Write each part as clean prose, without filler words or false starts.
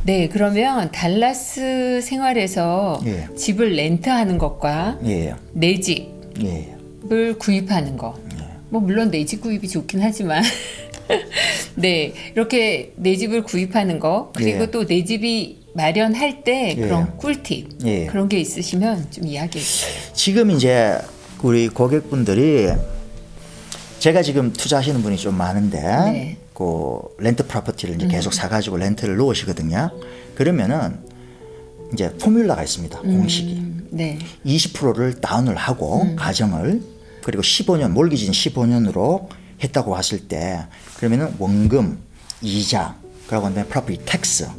네, 그러면 달라스 생활에서 예. 집을 렌트하는 것과 예. 내 집을 예. 구입하는 거. 뭐 물론 내 집 구입이 좋긴 하지만 네, 이렇게 내 집을 구입하는 거 그리고 예. 또 내 집이 마련할 때 예. 그런 꿀팁 예. 그런 게 있으시면 좀 이야기해 주세요. 지금 이제 우리 고객분들이 제가 지금 투자하시는 분이 좀 많은데 네. 그 렌트 프로퍼티를 이제 계속 사가지고 렌트를 놓으시거든요. 그러면은 이제 포뮬라가 있습니다. 공식이. 네. 20%를 다운을 하고 가정을 그리고 15년 몰기지는 15년으로 했다고 했을 때 그러면은 원금, 이자, 그리고 그다음에 프로퍼티 텍스,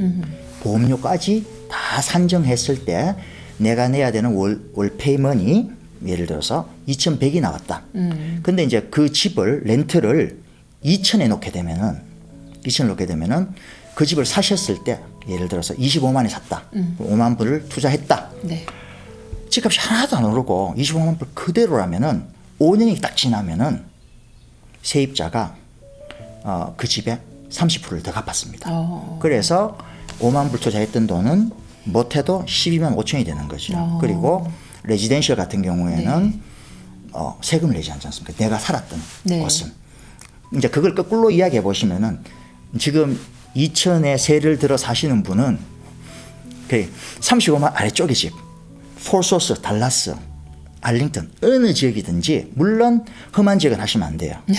보험료까지 다 산정했을 때 내가 내야 되는 월 페이먼이 예를 들어서 2,100이 나왔다. 근데 이제 그 집을 렌트를 2,000에 놓게 되면은 그 집을 사셨을 때 예를 들어서 25만에 샀다. 5만 불을 투자했다. 네. 집값이 하나도 안 오르고 25만 불 그대로라면은 5년이 딱 지나면은 세입자가 그 집에 30%를 더 갚았습니다. 그래서 5만 불 투자했던 돈은 못해도 12만 5천이 되는 거죠. 그리고 레지덴셜 같은 경우에는 세금을 내지 않지 않습니까? 내가 살았던 네. 곳은. 이제 그걸 거꾸로 이야기해 보시면은 지금 2천에 세를 들어 사시는 분은 그 35만 아래쪽의 집, 폴소스, 달라스, 알링턴 어느 지역이든지 물론 험한 지역은 하시면 안 돼요. 네.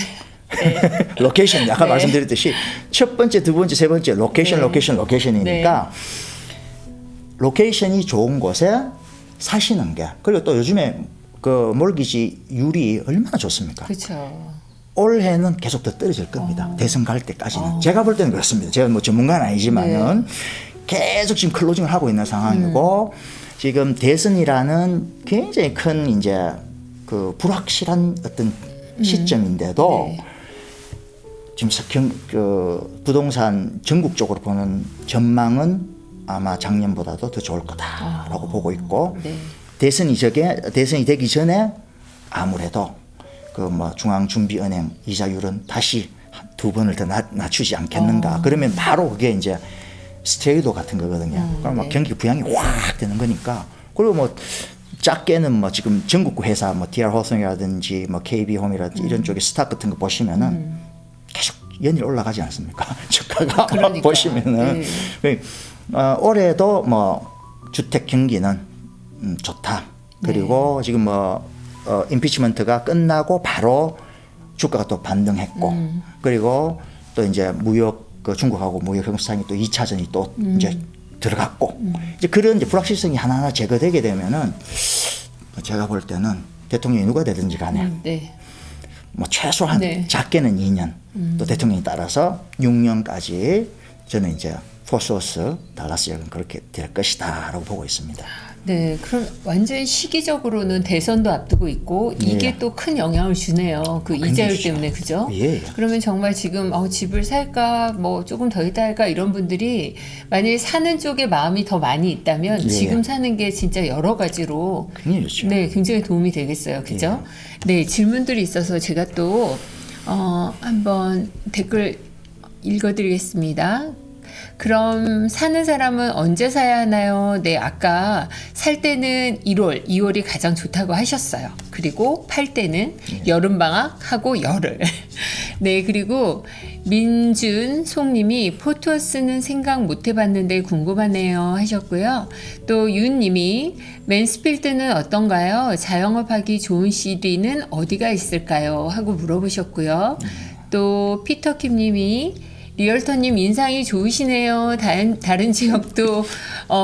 로케이션 아까 네. 말씀드렸듯이 첫 번째, 두 번째, 세 번째 로케이션이니까 로케이션이 좋은 곳에 사시는 게 그리고 또 요즘에 그 몰기지율이 얼마나 좋습니까? 그렇죠. 올해는 계속 더 떨어질 겁니다. 대선 갈 때까지는. 제가 볼 때는 그렇습니다. 제가 뭐 전문가는 아니지만은 계속 지금 클로징을 하고 있는 상황이고 지금 대선이라는 굉장히 큰 이제 그 불확실한 어떤 시점인데도 네. 지금 그 부동산 전국적으로 보는 전망은 아마 작년보다도 더 좋을 거다라고 보고 있고 네. 대선이 되기 전에 아무래도 그 뭐 중앙준비은행 이자율은 다시 2번을 더 낮추지 않겠는가. 그러면 바로 그게 이제 스테이도 같은 거거든요. 그럼 막 네. 경기 부양이 확 되는 거니까. 그리고 뭐 작게는 뭐 지금 전국구 회사 뭐 DR 호성이라든지 뭐 KB홈이라든지 이런 쪽에 스탁 같은 거 보시면은 계속 연일 올라가지 않습니까? 주가가 그러니까. 보시면은 올해도 뭐 주택 경기는 좋다. 그리고 지금 뭐 임피치먼트가 끝나고 바로 주가가 또 반등했고 그리고 또 이제 무역 그 중국하고 무역 협상이 또 2차전이 또 이제 들어갔고 이제 그런 이제 불확실성이 하나하나 제거되게 되면은 제가 볼 때는 대통령이 누가 되든지 간에 네. 뭐 최소한 네. 작게는 2년 또 대통령이 따라서 6년까지 저는 이제 포스호스 달라스 역은 그렇게 될 것이다라고 보고 있습니다. 네, 그럼 완전 시기적으로는 대선도 앞두고 있고 이게 예. 또 큰 영향을 주네요. 그 이자율 굉장히 때문에 그죠? 예. 그러면 정말 지금 집을 살까 뭐 조금 더 있다 할까 이런 분들이 만약에 사는 쪽에 마음이 더 많이 있다면 예. 지금 사는 게 진짜 여러 가지로 굉장히 좋죠. 네, 굉장히 도움이 되겠어요. 그죠? 네, 질문들이 있어서 제가 또 한번 댓글 읽어드리겠습니다. 그럼 사는 사람은 언제 사야 하나요? 네, 아까 살 때는 1월, 2월이 가장 좋다고 하셨어요. 그리고 팔 때는 여름방학하고 열흘. 네, 그리고 민준 송님이 포토스는 생각 못 해봤는데 궁금하네요 하셨고요. 또 윤님이 맨스필드는 어떤가요? 자영업하기 좋은 시리는 어디가 있을까요? 하고 물어보셨고요. 또 피터킴님이 리얼터님 인상이 좋으시네요. 다른 지역도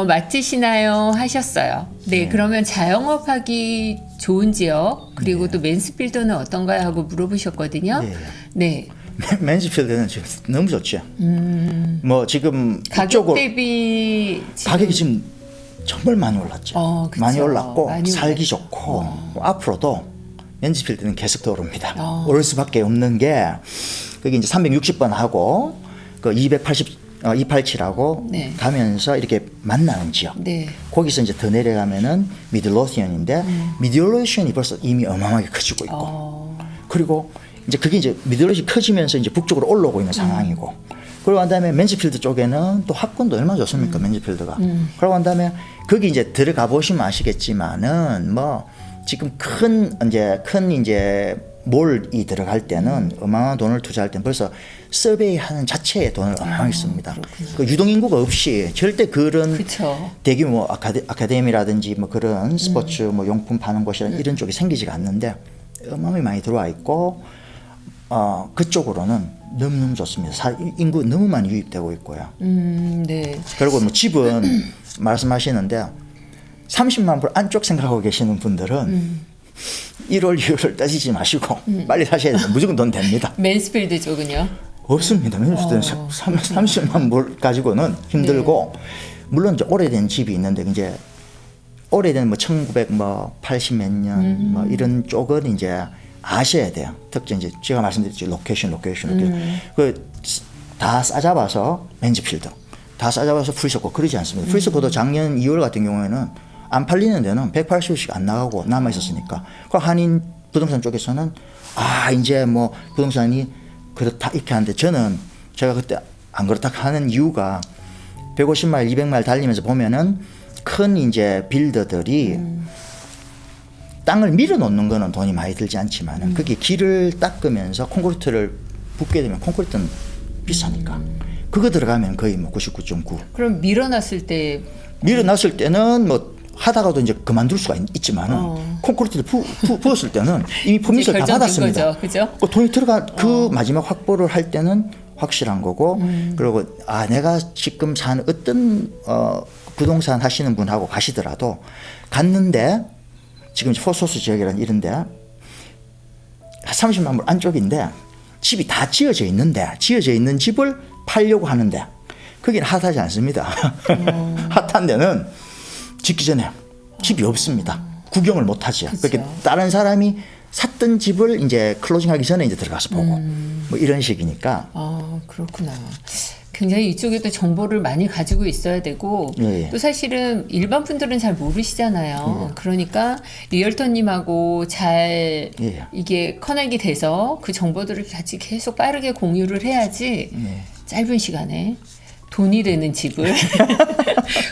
맡으시나요? 하셨어요. 네, 그러면 자영업하기 좋은 지역 그리고 또 맨스필드는 어떤가요? 하고 물어보셨거든요. 네. 맨스필드는 지금 너무 좋죠. 뭐 지금 가격 이쪽으로 대비 가격이 지금 정말 많이 올랐죠. 그쵸. 많이 올랐고 많이 살기 좋고 앞으로도 맨스필드는 계속 더 오릅니다. 오를 수밖에 없는 게 그게 이제 360번 하고 그 287하고 네. 가면서 이렇게 만나는 지역. 네. 거기서 이제 더 내려가면은 미들로시언인데 미들로시언이 벌써 이미 어마어마하게 커지고 있고 그리고 이제 그게 이제 미들로시 커지면서 이제 북쪽으로 올라오고 있는 상황이고 그러고 난 다음에 맨스필드 쪽에는 또 학군도 얼마나 좋습니까, 맨스필드가. 그러고 난 다음에 거기 이제 들어가 보시면 아시겠지만은 뭐 지금 큰 이제 몰이 들어갈 때는 어마어마한 돈을 투자할 때는 벌써 서베이 하는 자체에 돈을 어마어마하게 씁니다. 그 유동인구가 없이 절대 그런 그쵸. 대규모 아카데미라든지 뭐 그런 스포츠 뭐 용품 파는 곳이란 이런 쪽이 생기지가 않는데 어마어마하게 많이 들어와 있고 그쪽으로는 너무너무 좋습니다. 인구 너무 많이 유입되고 있고요. 네. 그리고 뭐 집은 말씀하시는데 30만 불 안쪽 생각하고 계시는 분들은 1월, 2월을 따지지 마시고 빨리 사셔야 돼요. 무조건 돈 됩니다. 맨스필드 쪽은요? 없습니다. 맨스필드는 30만 불 가지고는 힘들고 물론 이제 오래된 집이 있는데 이제 오래된 뭐 1980 몇 년 뭐 이런 쪽은 이제 아셔야 돼요. 특히 이제 제가 말씀드렸죠. 로케이션. 그 다 싸잡아서 맨스필드, 다 싸잡아서 풀쇼코 그러지 않습니다. 풀쇼코도 작년 2월 같은 경우에는 안 팔리는 데는 180억씩 안 나가고 남아 있었으니까. 그 한인 부동산 쪽에서는 이제 뭐 부동산이 그렇다 이렇게 하는데 저는 제가 그때 안 그렇다 하는 이유가 150마일, 200마일 달리면서 보면은 큰 이제 빌더들이 땅을 밀어 놓는 거는 돈이 많이 들지 않지만은 그게 길을 닦으면서 콘크리트를 붓게 되면 콘크리트는 비싸니까 그거 들어가면 거의 뭐 99.9. 그럼 밀어놨을 때 밀어놨을 때는 뭐 하다가도 이제 그만둘 수가 있지만은 콘크리트를 부었을 때는 이미 퍼밋을 다 받았습니다. 그죠? 돈이 들어가 그 마지막 확보를 할 때는 확실한 거고 그리고 내가 지금 사는 어떤 부동산 하시는 분하고 가시더라도 갔는데 지금 포소스 지역이라는 이런데 30만 불 안쪽인데 집이 다 지어져 있는 집을 팔려고 하는데 거기는 핫하지 않습니다. 핫한 데는 짓기 전에 집이 없습니다. 구경을 못 하죠. 그렇게 다른 사람이 샀던 집을 이제 클로징하기 전에 이제 들어가서 보고 뭐 이런 식이니까. 그렇구나. 굉장히 이쪽에도 정보를 많이 가지고 있어야 되고 예. 또 사실은 일반 분들은 잘 모르시잖아요. 그러니까 리얼터님하고 잘 예. 이게 커넥이 돼서 그 정보들을 같이 계속 빠르게 공유를 해야지 짧은 시간에 돈이 되는 집을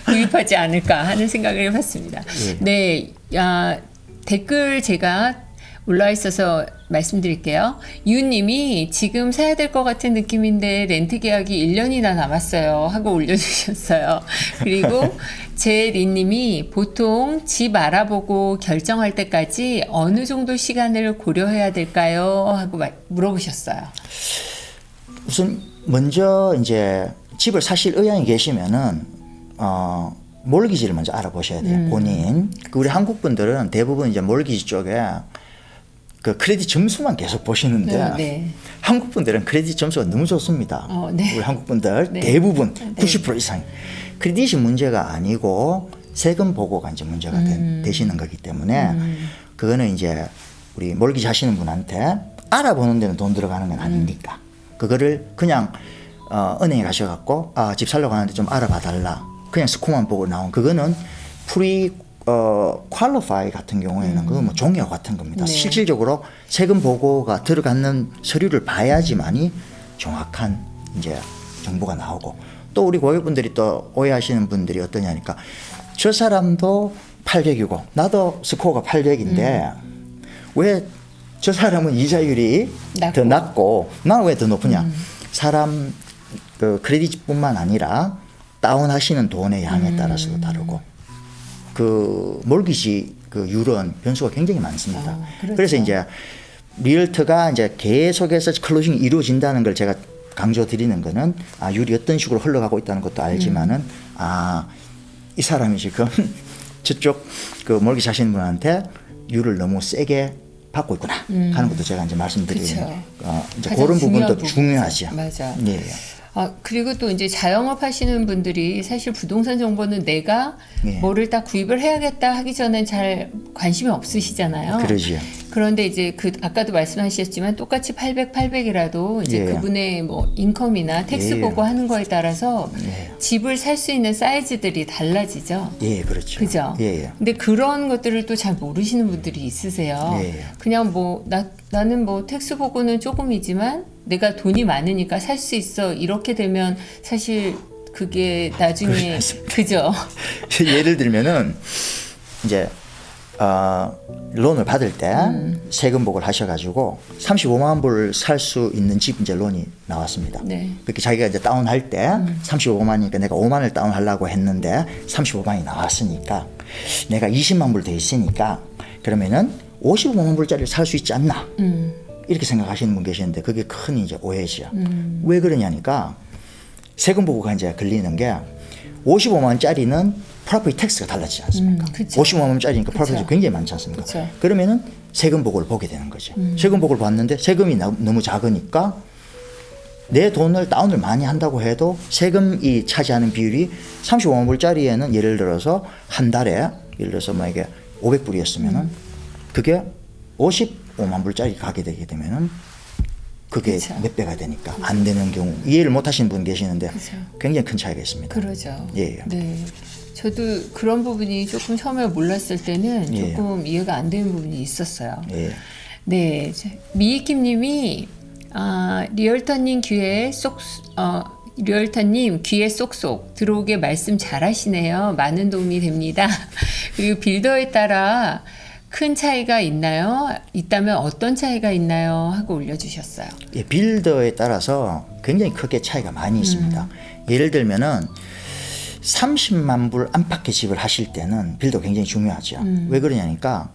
구입하지 않을까 하는 생각을 해봤습니다. 네, 댓글 제가 올라와 있어서 말씀드릴게요. 유님이 지금 사야 될 것 같은 느낌인데 렌트 계약이 1년이나 남았어요 하고 올려주셨어요. 그리고 제리님이 보통 집 알아보고 결정할 때까지 어느 정도 시간을 고려해야 될까요? 하고 물어보셨어요. 우선 먼저 이제 집을 사실 의향이 계시면은 몰기지를 먼저 알아보셔야 돼요. 본인. 우리 한국 분들은 대부분 이제 몰기지 쪽에 그 크레딧 점수만 계속 보시는데 한국 분들은 크레딧 점수가 너무 좋습니다. 우리 한국 분들 대부분 90% 이상 크레딧이 문제가 아니고 세금 보고가 이제 문제가 되시는 거기 때문에 그거는 이제 우리 몰기지 하시는 분한테 알아보는 데는 돈 들어가는 건 아니니까 그거를 그냥 은행에 가셔갖고 집 살려고 하는데 좀 알아봐 달라. 그냥 스코어만 보고 나온 그거는 프리 퀄리파이 같은 경우에는 그거 뭐 종이와 같은 겁니다. 실질적으로 세금 보고가 들어가는 서류를 봐야지만이 정확한 이제 정보가 나오고 또 우리 고객분들이 또 오해하시는 분들이 어떠냐니까 저 사람도 800이고 나도 스코어가 800인데 왜 저 사람은 이자율이 더 낮고 나는 왜 더 높으냐? 사람 그 크레딧뿐만 아니라 다운하시는 돈의 양에 따라서도 다르고 그 몰기지 그 율은 변수가 굉장히 많습니다. 그렇죠. 그래서 이제 리얼터가 이제 계속해서 클로징이 이루어진다는 걸 제가 강조드리는 거는 율이 어떤 식으로 흘러가고 있다는 것도 알지만은 이 사람이 지금 저쪽 그 몰기지 하시는 분한테 율을 너무 세게 받고 있구나 하는 것도 제가 이제 말씀드리는 이제 그런 부분도 중요하죠. 맞아. 예. 그리고 또 이제 자영업 하시는 분들이 사실 부동산 정보는 내가 뭐를 딱 구입을 해야겠다 하기 전엔 잘 관심이 없으시잖아요. 그러지요. 그런데 이제 아까도 말씀하셨지만 똑같이 800이라도 이제 그분의 뭐 인컴이나 텍스 보고 하는 거에 따라서 집을 살 수 있는 사이즈들이 달라지죠. 예, 그렇죠. 그죠? 근데 그런 것들을 또 잘 모르시는 분들이 있으세요. 그냥 뭐 나는 뭐 텍스 보고는 조금이지만 내가 돈이 많으니까 살 수 있어 이렇게 되면 사실 그게 나중에 그죠? 예를 들면은 이제 론을 받을 때 세금복을 하셔가지고 35만 불 살 수 있는 집 이제 론이 나왔습니다. 네. 그렇게 자기가 이제 다운할 때 35만이니까 내가 5만을 다운하려고 했는데 35만이 나왔으니까 내가 20만 불 돼 있으니까 그러면은 55만 불짜리를 살 수 있지 않나 이렇게 생각하시는 분 계시는데 그게 큰 이제 오해지요. 왜 그러냐니까 세금 보고가 이제 걸리는 게 55만짜리는 프로퍼티 텍스가 달라지지 않습니까? 55만원짜리니까 프로퍼티 굉장히 많지 않습니까? 그쵸. 그러면은 세금 보고를 보게 되는 거죠. 세금 보고를 봤는데 세금이 너무 작으니까 내 돈을 다운을 많이 한다고 해도 세금이 차지하는 비율이 35만 불짜리에는 예를 들어서 한 달에 예를 들어서 만약에 500불이었으면은 그게 55만 불짜리 가게 되게 되면은 그게 그쵸. 몇 배가 되니까 안 되는 경우 이해를 못 하시는 분 계시는데 그쵸. 굉장히 큰 차이가 있습니다. 그러죠. 예. 네. 저도 그런 부분이 조금 처음에 몰랐을 때는 예. 조금 이해가 안 되는 부분이 있었어요. 예. 네. 미희킴님이 리얼터님 리얼터님 귀에 쏙쏙 들어오게 말씀 잘하시네요. 많은 도움이 됩니다. 그리고 빌더에 따라 큰 차이가 있나요? 있다면 어떤 차이가 있나요? 하고 올려주셨어요. 예, 빌더에 따라서 굉장히 크게 차이가 많이 있습니다. 예를 들면은 30만 불 안팎의 집을 하실 때는 빌더 굉장히 중요하죠. 왜 그러냐니까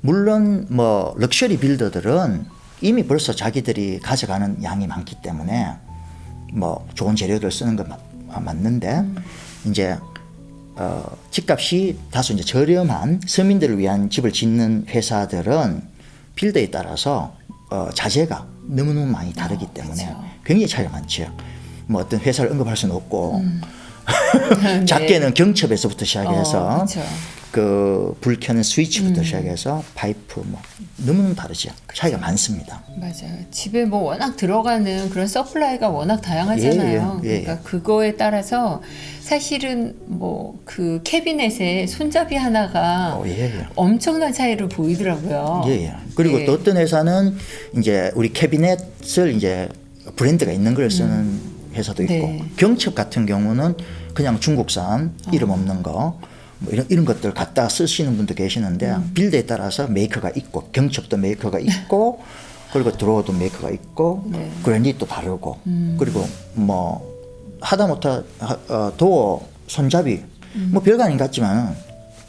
물론 뭐 럭셔리 빌더들은 이미 벌써 자기들이 가져가는 양이 많기 때문에 뭐 좋은 재료들 쓰는 건 맞는데 이제 집값이 다소 이제 저렴한 서민들을 위한 집을 짓는 회사들은 빌더에 따라서 자재가 너무너무 많이 다르기 때문에 그쵸. 굉장히 차이가 많죠. 뭐 어떤 회사를 언급할 수는 없고 네. 작게는 경첩에서부터 시작해서 그쵸. 그 불 켜는 스위치부터 시작해서 파이프 뭐 너무너무 다르죠. 차이가 많습니다. 맞아요. 집에 뭐 워낙 들어가는 그런 서플라이가 워낙 다양하잖아요. 예, 예, 예. 그러니까 그거에 따라서 사실은 뭐 그 캐비넷에 손잡이 하나가 예. 엄청난 차이를 보이더라고요. 예. 그리고 예. 또 어떤 회사는 이제 우리 캐비넷을 이제 브랜드가 있는 걸 쓰는 회사도 있고 네. 경첩 같은 경우는 그냥 중국산 이름 없는 거 뭐 이런 것들 갖다 쓰시는 분도 계시는데 빌드에 따라서 메이커가 있고 경첩도 메이커가 있고 그리고 드로어도 메이커가 있고 네. 그랜디도 다르고 그리고 뭐 하다못해 도어 손잡이 뭐 별거 아닌 것 같지만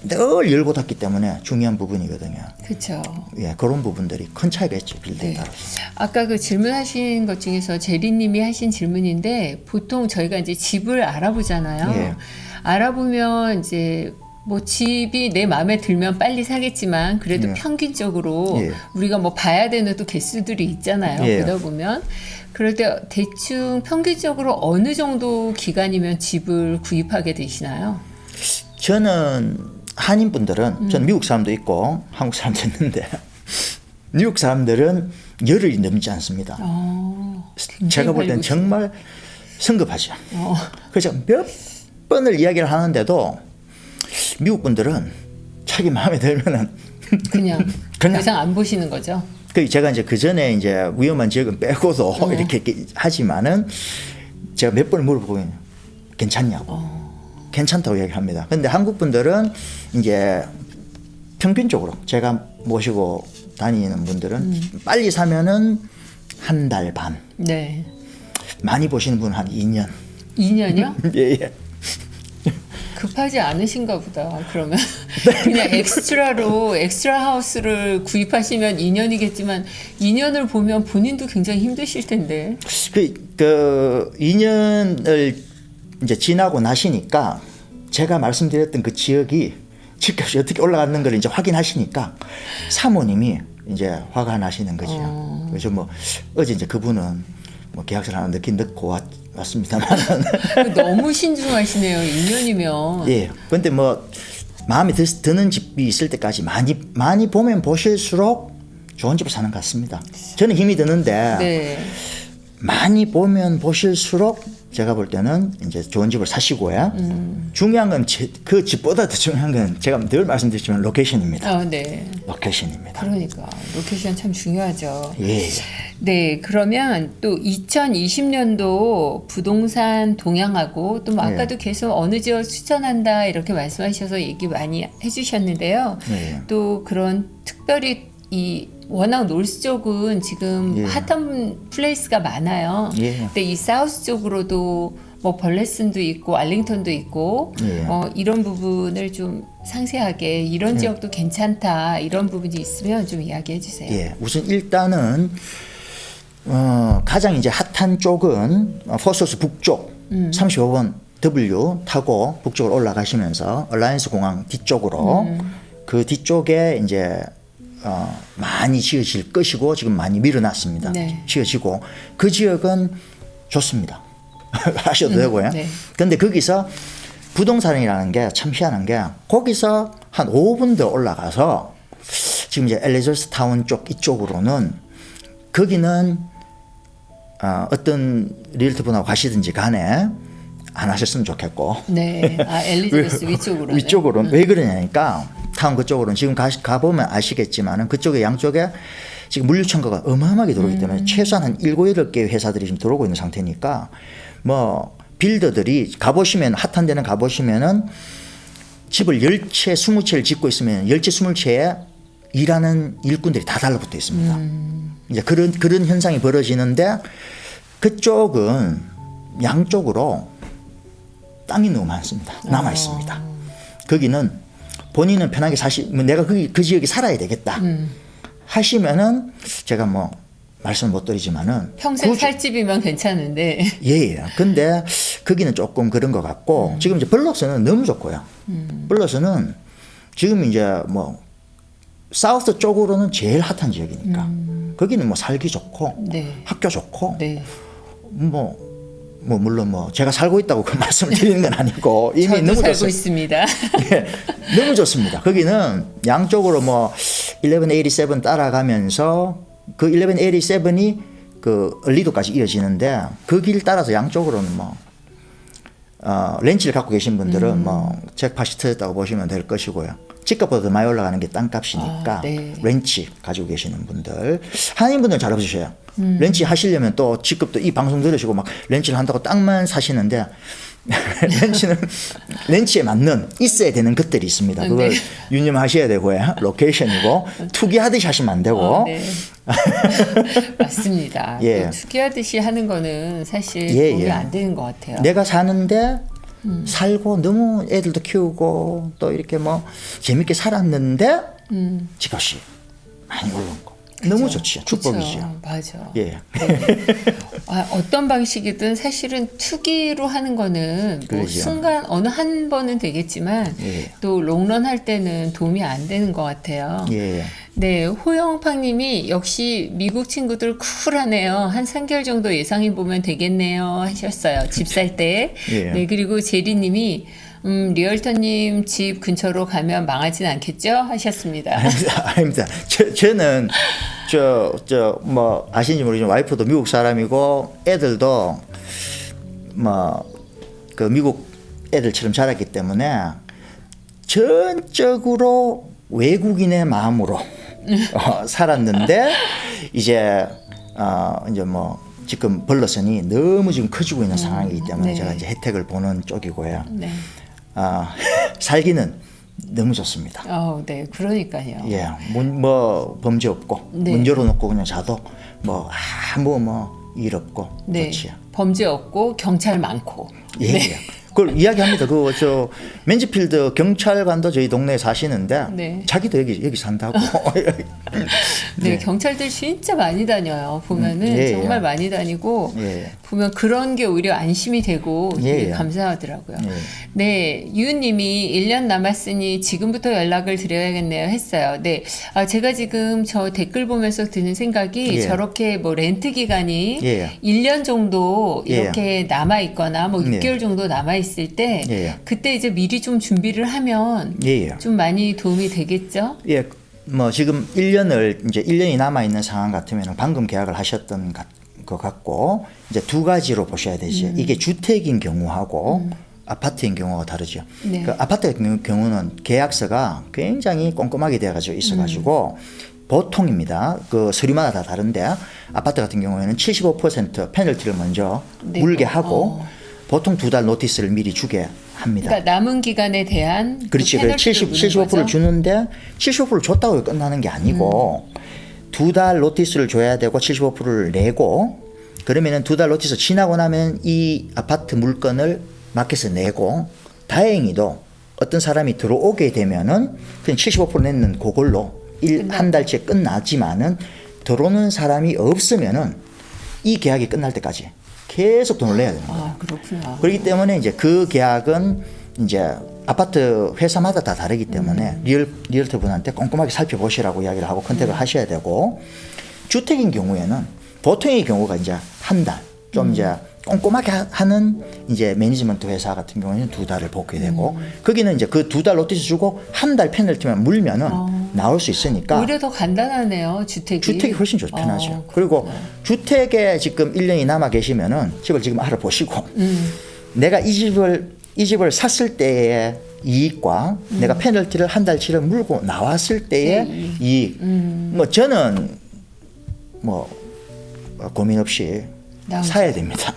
늘 열고 닫기 때문에 중요한 부분이거든요. 그렇죠. 예, 그런 부분들이 큰 차이가 있죠 빌드에 네. 따라서. 아까 그 질문하신 것 중에서 제리님이 하신 질문인데 보통 저희가 이제 집을 알아보잖아요. 예. 알아보면 이제 뭐 집이 내 마음에 들면 빨리 사겠지만 그래도 예. 평균적으로 예. 우리가 뭐 봐야 되는 또 개수들이 있잖아요. 예. 보다 보면 그럴 때 대충 평균적으로 어느 정도 기간이면 집을 구입하게 되시나요? 저는 한인 분들은 저는 미국 사람도 있고 한국 사람도 있는데 미국 사람들은 열흘이 넘지 않습니다. 제가 볼 때는 정말 성급하죠. 그래서 몇 번을 이야기를 하는데도 미국 분들은 자기 마음에 들면은 그냥 그냥. 더 이상 안 보시는 거죠? 그 제가 이제 그 전에 이제 위험한 지역은 빼고도 이렇게 하지만은 제가 몇 번을 물어보고 괜찮냐고 괜찮다고 이야기합니다. 근데 한국 분들은 이제 평균적으로 제가 모시고 다니는 분들은 빨리 사면은 한 달 반. 네. 많이 보시는 분은 한 2년. 2년이요? 예. 급하지 않으신가 보다. 그러면 그냥 엑스트라 하우스를 구입하시면 2년이겠지만 2년을 보면 본인도 굉장히 힘드실 텐데. 그 2년을 이제 지나고 나시니까 제가 말씀드렸던 그 지역이 집값이 어떻게 올라가는 걸 이제 확인하시니까 사모님이 이제 화가 나시는 거죠. 그래서 뭐 어제 이제 그분은 뭐 계약서를 하나 넣고 왔습니다만. 너무 신중하시네요. 2년이면. 예. 근데 뭐 마음에 드는 집이 있을 때까지 많이 보면 보실수록 좋은 집을 사는 것 같습니다. 저는 힘이 드는데 네. 많이 보면 보실수록 제가 볼 때는 이제 좋은 집을 사시고요. 중요한 건 그 집보다 더 중요한 건 제가 늘 말씀드리지만 로케이션입니다. 네. 로케이션입니다. 그러니까 로케이션 참 중요하죠. 예. 네, 그러면 또 2020년도 부동산 동향하고 또 뭐 아까도 계속 어느 지역 추천한다 이렇게 말씀하셔서 얘기 많이 해주셨는데요. 예. 또 그런 특별히 이 워낙 노스 쪽은 지금 예. 핫한 플레이스가 많아요. 예. 근데 이 사우스 쪽으로도 뭐 벌레슨도 있고 알링턴도 있고 예. 이런 부분을 좀 상세하게 이런 지역도 괜찮다 이런 부분이 있으면 좀 이야기해 주세요. 예. 우선 일단은 가장 이제 핫한 쪽은 포스호스 북쪽 35번 W 타고 북쪽으로 올라가시면서 얼라이언스 공항 뒤쪽으로 그 뒤쪽에 이제 많이 지어질 것이고 지금 많이 밀어놨습니다. 네. 지어지고 그 지역은 좋습니다. 하셔도 되고요. 네. 근데 거기서 부동산이라는 게 참 희한한 게 거기서 한 5분 더 올라가서 지금 이제 엘리자베스 타운 쪽 이쪽으로는 거기는 어떤 리얼터분하고 가시든지 간에 안 하셨으면 좋겠고. 네. 엘리자베스 위쪽으로. 위쪽으로는 왜 그러냐니까 타운 그쪽으로는 지금 가보면 아시겠지만은 그쪽에 양쪽에 지금 물류 청구가 어마어마하게 들어오기 때문에 최소한 한 7, 8개 회사들이 지금 들어오고 있는 상태니까 뭐 빌더들이 가보시면 핫한 데는 가보시면은 집을 10채, 20채를 짓고 있으면 10채, 20채에 일하는 일꾼들이 다 달라붙어 있습니다. 이제 그런 현상이 벌어지는데 그쪽은 양쪽으로 땅이 너무 많습니다. 남아 있습니다. 거기는 본인은 편하게 내가 그 지역에 살아야 되겠다 하시면은 제가 뭐 말씀 못 드리지만은 평생 살 집이면 괜찮은데. 예. 근데 거기는 조금 그런 것 같고 지금 이제 블럭스는 너무 좋고요. 블럭스는 지금 이제 뭐 사우스 쪽으로는 제일 핫한 지역이니까 거기는 뭐 살기 좋고 네. 학교 좋고 네. 뭐 물론 뭐 제가 살고 있다고 그 말씀을 드리는 건 아니고 이미 저도 너무 살고 있습니다. 예, 너무 좋습니다. 거기는 양쪽으로 뭐 1187 따라가면서 그 1187이 그 얼리도까지 이어지는데 그 길 따라서 양쪽으로는 뭐 렌치를 갖고 계신 분들은 뭐 잭팟이 터졌다고 보시면 될 것이고요. 집값보다 더 많이 올라가는 게 땅값이니까 네. 렌치 가지고 계시는 분들 한인분들 잘 없으셔요. 렌치 하시려면 또 직급도 이 방송 들으시고 막 렌치를 한다고 땅만 사시는데 렌치에 맞는 있어야 되는 것들이 있습니다. 그걸 네. 유념하셔야 되고요. 로케이션이고 투기하듯이 하시면 안 되고. 네. 맞습니다. 예. 또 투기하듯이 하는 거는 사실 예, 도움이 예. 안 되는 것 같아요. 내가 사는데 살고 너무 애들도 키우고 또 이렇게 뭐 재밌게 살았는데 집값이 많이 오른 거. 너무 좋지요. 축복이죠. 맞아. 예. 어떤 방식이든 사실은 투기로 하는 거는 뭐 그러죠. 순간 어느 한 번은 되겠지만 예. 또 롱런 할 때는 도움이 안 되는 것 같아요. 예. 네, 호영팡님이 역시 미국 친구들 쿨하네요. 한 3개월 정도 예상해 보면 되겠네요 하셨어요. 집 살 때. 예. 네, 그리고 제리님이 리얼터님 집 근처로 가면 망하진 않겠죠? 하셨습니다. 아닙니다. 저는 뭐 아시는지 모르지만 와이프도 미국 사람이고 애들도 뭐 그 미국 애들처럼 자랐기 때문에 전적으로 외국인의 마음으로 살았는데 이제 뭐 지금 벌러선이 너무 지금 커지고 있는 상황이기 때문에 네. 제가 이제 혜택을 보는 쪽이고요. 네. 살기는 너무 좋습니다. 네, 그러니까요. 예, 뭐 범죄 없고 네. 문 열어놓고 그냥 자도 뭐 아무 일 없고 네. 좋지요. 범죄 없고 경찰 많고. 예, 네. 예. 그걸 이야기합니다. 맨지필드 경찰관도 저희 동네에 사시는데 네. 자기도 여기 산다고. 네, 경찰들 진짜 많이 다녀요. 보면은 예, 정말 예. 많이 다니고 예. 보면 그런 게 오히려 안심이 되고 되게 예. 감사하더라고요. 예. 네, 유님이 1년 남았으니 지금부터 연락을 드려야겠네요 했어요. 네, 제가 지금 저 댓글 보면서 드는 생각이 예. 저렇게 뭐 렌트 기간이 예. 1년 정도 이렇게 남아 있거나 뭐 6개월 예. 정도 남아 있을 때 예. 그때 이제 미리 좀 준비를 하면 예. 좀 많이 도움이 되겠죠? 예, 뭐 지금 1년이 남아 있는 상황 같으면 방금 계약을 하셨던 것 같고 이제 두 가지로 보셔야 되지. 이게 주택인 경우하고 아파트인 경우가 다르죠. 네. 그 아파트 경우는 계약서가 굉장히 꼼꼼하게 되어가지고 있어가지고 보통입니다. 그 서류마다 다 다른데 아파트 같은 경우에는 75% 페널티를 먼저 네. 물게 하고 보통 2달 노티스를 미리 주게 합니다. 그러니까 남은 기간에 대한 그렇지. 그 75%를 주는데 75%를 줬다고 끝나는 게 아니고 2달 노티스를 줘야 되고 75%를 내고 그러면은 2달 노티스 지나고 나면 이 아파트 물건을 마켓에 내고 다행히도 어떤 사람이 들어오게 되면은 그냥 75% 내는 그걸로 한 달째 끝나지만은 들어오는 사람이 없으면은 이 계약이 끝날 때까지 계속 돈을 내야 되는 거예요. 아, 그렇구나. 그렇기 때문에 이제 그 계약은 이제 아파트 회사마다 다 다르기 때문에 리얼터 분한테 꼼꼼하게 살펴보시라고 이야기를 하고 컨택을 하셔야 되고 주택인 경우에는 보통의 경우가 이제 한 달 좀 이제 꼼꼼하게 하는 이제 매니지먼트 회사 같은 경우에는 2달을 보게 되고 거기는 이제 그 2달 노티스 주고 한 달 페널티만 물면은 나올 수 있으니까 오히려 더 간단하네요. 주택이 훨씬 편하죠. 그리고 주택에 지금 1년이 남아 계시면은 집을 지금 알아보시고 내가 이 집을 샀을 때의 이익과 내가 페널티를 한 달치를 물고 나왔을 때의 네, 이익. 뭐 저는 뭐 고민 없이 나오죠. 사야 됩니다.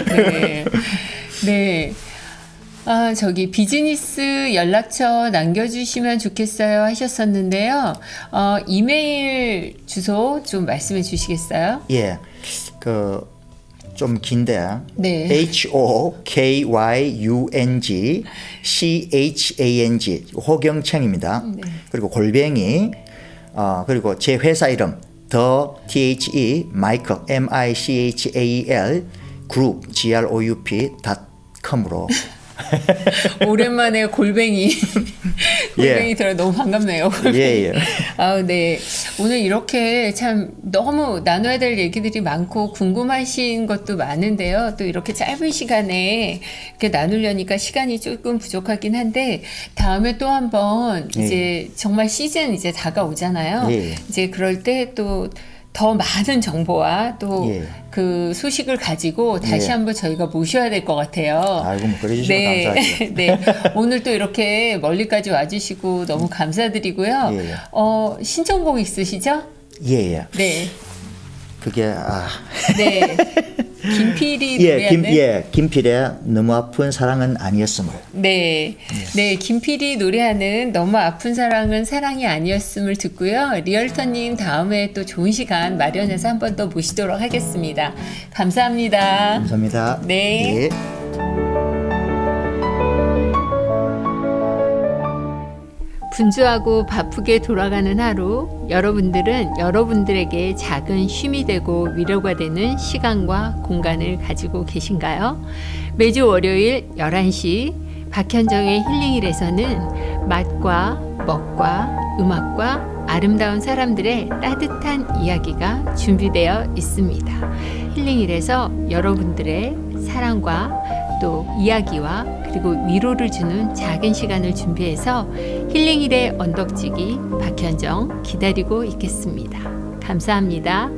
네. 네. 아, 저기 비즈니스 연락처 남겨주시면 좋겠어요 하셨었는데요. 이메일 주소 좀 말씀해 주시겠어요? 예, 그 좀 긴데 네. HOKYUNGCHANG 호경창입니다. 네. 그리고 골뱅이 그리고 제 회사 이름 더 THE 마이클 MICHAEL 그룹 GROUP.com으로 오랜만에 골뱅이 예. 들어 너무 반갑네요. 예. 아, 네. 오늘 이렇게 참 너무 나눠야 될 얘기들이 많고 궁금하신 것도 많은데요. 또 이렇게 짧은 시간에 이렇게 나누려니까 시간이 조금 부족하긴 한데 다음에 또 한번 이제 정말 시즌 이제 다가오잖아요. 예. 이제 그럴 때 또 더 많은 정보와 또 그 소식을 가지고 다시 한번 저희가 모셔야 될 것 같아요. 아이고 뭐 그래 주시면 네. 감사하죠. 네. 오늘 또 이렇게 멀리까지 와주시고 너무 감사드리고요. 예. 신청곡 있으시죠? 예. 네. 그게 네. 김필이 노래하는 김필의 너무 아픈 사랑은 아니었음을. 네. 네, 김필이 노래하는 너무 아픈 사랑은 사랑이 아니었음을 듣고요. 리얼터님 다음에 또 좋은 시간 마련해서 한 번 더 모시도록 하겠습니다. 감사합니다. 감사합니다. 네. 예. 분주하고 바쁘게 돌아가는 하루, 여러분들은 여러분들에게 작은 쉼이 되고 위로가 되는 시간과 공간을 가지고 계신가요? 매주 월요일 11시 박현정의 힐링일에서는 맛과 먹과 음악과 아름다운 사람들의 따뜻한 이야기가 준비되어 있습니다. 힐링일에서 여러분들의 사랑과 또 이야기와 그리고 위로를 주는 작은 시간을 준비해서 힐링일의 언덕지기 박현정 기다리고 있겠습니다. 감사합니다.